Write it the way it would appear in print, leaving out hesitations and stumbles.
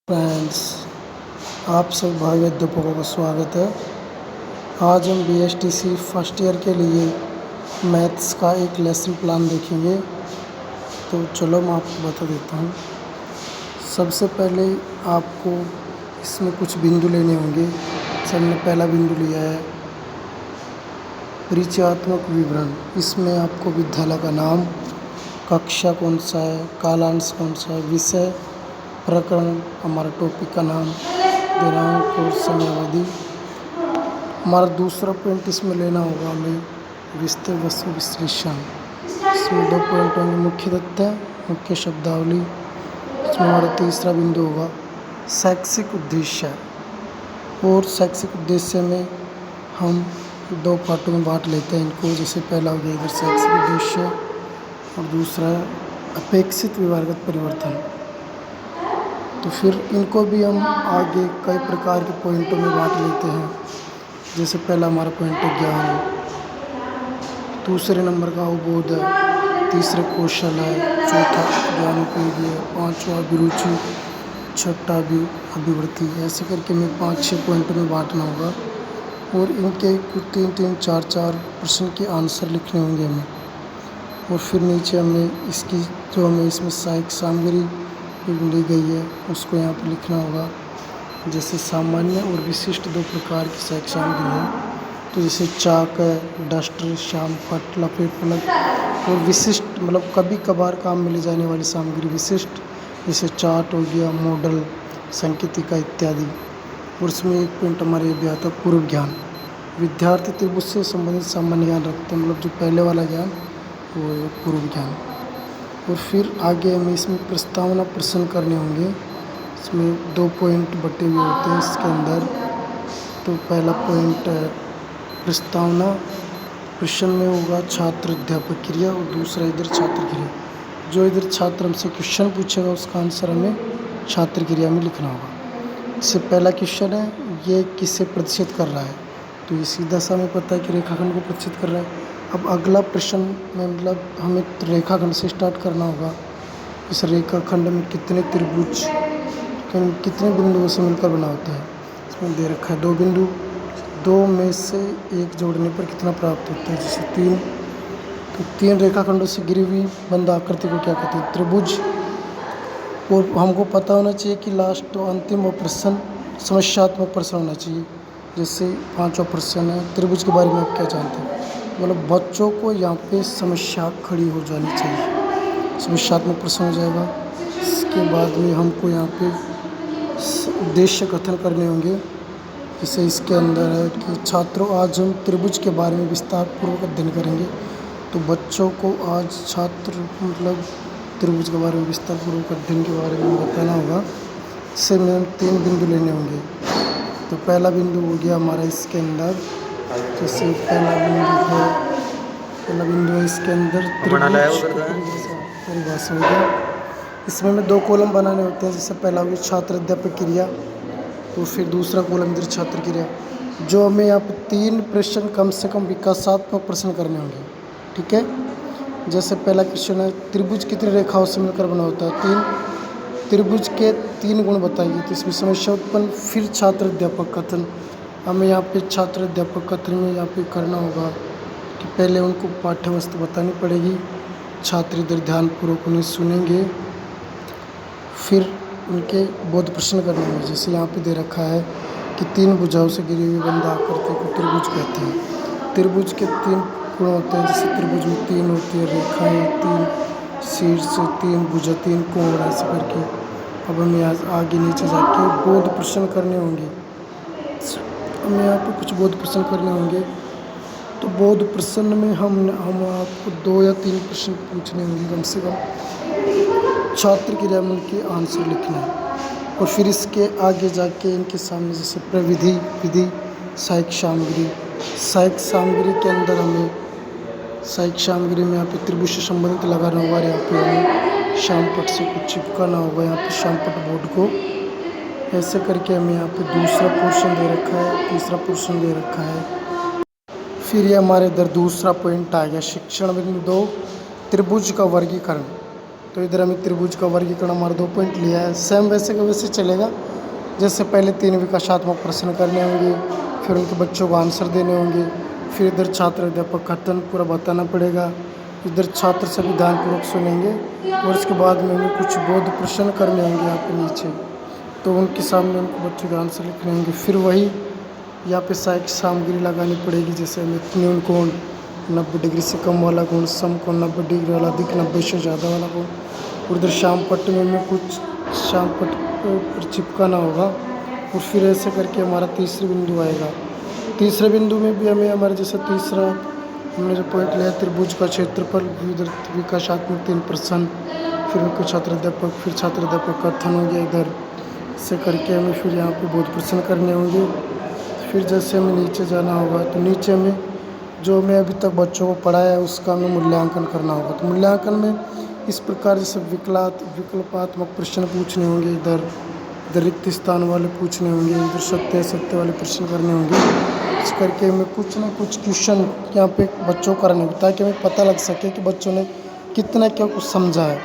Friends, आप सब भाई अध्यापकों का स्वागत है। आज हम BSTC फर्स्ट ईयर के लिए मैथ्स का एक लेसन प्लान देखेंगे। तो चलो मैं आपको बता देता हूँ। सबसे पहले आपको इसमें कुछ बिंदु लेने होंगे। हमने पहला बिंदु लिया है परिचयात्मक विवरण। इसमें आपको विद्यालय का नाम, कक्षा कौन सा है, कालांश कौन सा है, विषय, प्रकरण, हमारा टॉपिक का नाम, दिनांक और समयावधि। हमारा दूसरा पॉइंट इसमें लेना होगा हमें विषय वस्तु विश्लेषण। इसमें 2 पॉइंट होंगे, मुख्य तथ्य, मुख्य शब्दावली। इसमें हमारा तीसरा बिंदु होगा शैक्षिक उद्देश्य। और शैक्षिक उद्देश्य में हम 2 पार्टों में बांट लेते हैं इनको। जैसे पहला हो गया इधर शैक्षिक उद्देश्य और दूसरा अपेक्षित व्यवहारगत परिवर्तन। तो फिर इनको भी हम आगे कई प्रकार के पॉइंटों में बांट लेते हैं। जैसे पहला हमारा पॉइंट है ज्ञान, दूसरे नंबर का अवबोध है, तीसरे कौशल है, चौथा ज्ञान उपयोगी है, पांचवा अभिरुचि, छठा अभिवृत्ति। ऐसे करके हमें 5-6 पॉइंटों में बांटना होगा और इनके कुछ 3-3, 4-4 प्रश्न के आंसर लिखने होंगे हमें। और फिर नीचे हमें इसकी जो हमें इसमें सहायक सामग्री ली गई है उसको यहाँ पर लिखना होगा। जैसे सामान्य और विशिष्ट 2 प्रकार की सहायक सामग्री है। तो जैसे चाक है, डस्टर, शामपट, लपेट फलक। और विशिष्ट मतलब कभी कभार काम में ले जाने वाली सामग्री विशिष्ट, जैसे चार्ट हो गया, मॉडल, संकेतिका इत्यादि। और उसमें एक पॉइंट हमारे ये भी आता है पूर्व ज्ञान। विद्यार्थी त्रिभुज से संबंधित सामान्य ज्ञान रखते हैं, मतलब जो पहले वाला ज्ञान वो है पूर्व ज्ञान। और फिर आगे हमें इसमें प्रस्तावना प्रश्न करने होंगे। इसमें 2 पॉइंट बटे हुए होते हैं इसके अंदर। तो पहला पॉइंट है प्रस्तावना। प्रश्न में होगा छात्र अध्यापक क्रिया और दूसरा इधर छात्र क्रिया। जो इधर छात्र हमसे क्वेश्चन पूछेगा उसका आंसर हमें छात्र क्रिया में लिखना होगा। इससे पहला क्वेश्चन है ये किसे प्रदर्शित कर रहा है। तो ये सीधा सा हमें पता है कि रेखाखंड को प्रदर्शित कर रहा है। अब अगला प्रश्न में मतलब हमें रेखाखंड से स्टार्ट करना होगा। इस रेखाखंड में कितने त्रिभुज कितने बिंदुओं से मिलकर बना होता है। इसमें दे रखा है 2 बिंदु, 2 में से 1 जोड़ने पर कितना प्राप्त होता है। जैसे 3। तो 3 रेखाखंडों से घिरी हुई बंद आकृति को क्या कहते हैं, त्रिभुज। और हमको पता होना चाहिए कि लास्ट अंतिम वो प्रश्न समस्यात्मक प्रश्न होना चाहिए। जैसे 5वां प्रश्न है त्रिभुज के बारे में आप क्या जानते हैं। मतलब बच्चों को यहाँ पे समस्या खड़ी हो जानी चाहिए, समस्यात्मक प्रश्न हो जाएगा। इसके बाद में हमको यहाँ पे उद्देश्य कथन करने होंगे। जैसे इसके अंदर है कि छात्रों आज हम त्रिभुज के बारे में विस्तार पूर्वक अध्ययन करेंगे। तो बच्चों को आज छात्र मतलब त्रिभुज के बारे में विस्तार पूर्वक अध्ययन के बारे में बताना होगा। इससे में हम 3 बिंदु लेने होंगे। तो पहला बिंदु हो गया हमारा इसके अंदर, जैसे पहला बिंदु है इसके अंदर त्रिभुज परिभाषा हो गया। इसमें हमें 2 कॉलम बनाने होते हैं। जैसे पहला हो गया छात्र अध्यापक क्रिया और फिर दूसरा कॉलम इधर छात्र क्रिया। जो हमें यहाँ पे 3 प्रश्न कम से कम विकासात्मक प्रश्न करने होंगे, ठीक है। जैसे पहला क्वेश्चन है त्रिभुज कितनी रेखाओं से मिलकर बना होता है, 3। त्रिभुज के 3 गुण बताइए। तो इसमें समस्या उत्पन्न, फिर छात्र अध्यापक कथन। हमें यहाँ पे छात्र अध्यापक कथन में यहाँ पे करना होगा कि पहले उनको पाठ्य वस्तु बतानी पड़ेगी, छात्र इधर ध्यानपूर्वक उन्हें सुनेंगे, फिर उनके बोध प्रश्न करने होंगे। जैसे यहाँ पे दे रखा है कि 3 भुजाओं से घिरी हुई बंद आकृति को त्रिभुज कहते हैं। त्रिभुज के 3 गुण होते हैं। जैसे त्रिभुज में 3 होती है रेखाएँ, 3 शीर्ष, 3 भुजा, 3 कोण, ऐसे करके। अब हमें आगे नीचे जाके बोध प्रश्न करने होंगे। हमें यहाँ पे कुछ बोध प्रश्न करने होंगे। तो बोध प्रश्न में हम आपको 2 या 3 प्रश्न पूछने होंगे कम से कम। छात्र क्रिया में उनके आंसर लिखने हैं। और फिर इसके आगे जाके इनके सामने जैसे प्रविधि, विधि, सहायक सामग्री। सहायक सामग्री के अंदर हमें सहायक सामग्री में यहाँ पे त्रिभुज से संबंधित लगाना होगा। यहाँ पे हमें शामपट से कुछ चिपकाना होगा यहाँ पे शामपट बोर्ड को। ऐसे करके हमें यहाँ पे दूसरा पोर्शन दे रखा है, तीसरा पोर्शन दे रखा है। फिर ये हमारे इधर दूसरा पॉइंट आ गया शिक्षण बिंदु 2 त्रिभुज का वर्गीकरण। तो तो इधर हमें त्रिभुज का वर्गीकरण हमारा 2 पॉइंट लिया है। सेम वैसे का वैसे चलेगा, जैसे पहले 3 विकासात्मक प्रश्न करने होंगे, फिर उनके बच्चों को आंसर देने होंगे, फिर इधर छात्र अध्यापक कथन पूरा बताना पड़ेगा, इधर छात्र सभी ध्यानपूर्वक सुनेंगे और इसके बाद में हमें कुछ बोध प्रश्न करने होंगे यहाँ पे नीचे, तो उनके सामने उनको बच्चों के आंसर लिखने होंगे। फिर वही यहाँ पे सहायक सामग्री लगानी पड़ेगी, जैसे हमें न्यून कोण 90 डिग्री से कम वाला कोण, सम कोण 90 डिग्री वाला, अधिक 90 से ज़्यादा वाला कोण। और इधर श्याम पट्ट में हमें कुछ श्याम पट्ट पर चिपकाना होगा। और फिर ऐसे करके हमारा तीसरे बिंदु आएगा। तीसरे बिंदु में भी हमें हमारे जैसे तीसरा हमने जो पॉइंट लिया त्रिभुज का क्षेत्रफल, इधर विकासात्मक 3 प्रश्न, फिर उनके छात्र अध्यापक, फिर छात्र अध्यापक कथन हो गया इधर से करके हमें फिर यहाँ पे बोध प्रश्न करने होंगे। फिर जैसे हमें नीचे जाना होगा तो नीचे में जो हमें अभी तक बच्चों को पढ़ाया है उसका हमें मूल्यांकन करना होगा। तो मूल्यांकन में इस प्रकार जैसे विकल्पात्मक प्रश्न पूछने होंगे, इधर रिक्त स्थान वाले पूछने होंगे, इधर सत्य असत्य वाले प्रश्न करने होंगे। इस करके हमें कुछ ना कुछ क्वेश्चन यहाँ पे बच्चों को करने होंगे, ताकि हमें पता लग सके कि बच्चों ने कितना क्या कुछ समझा है।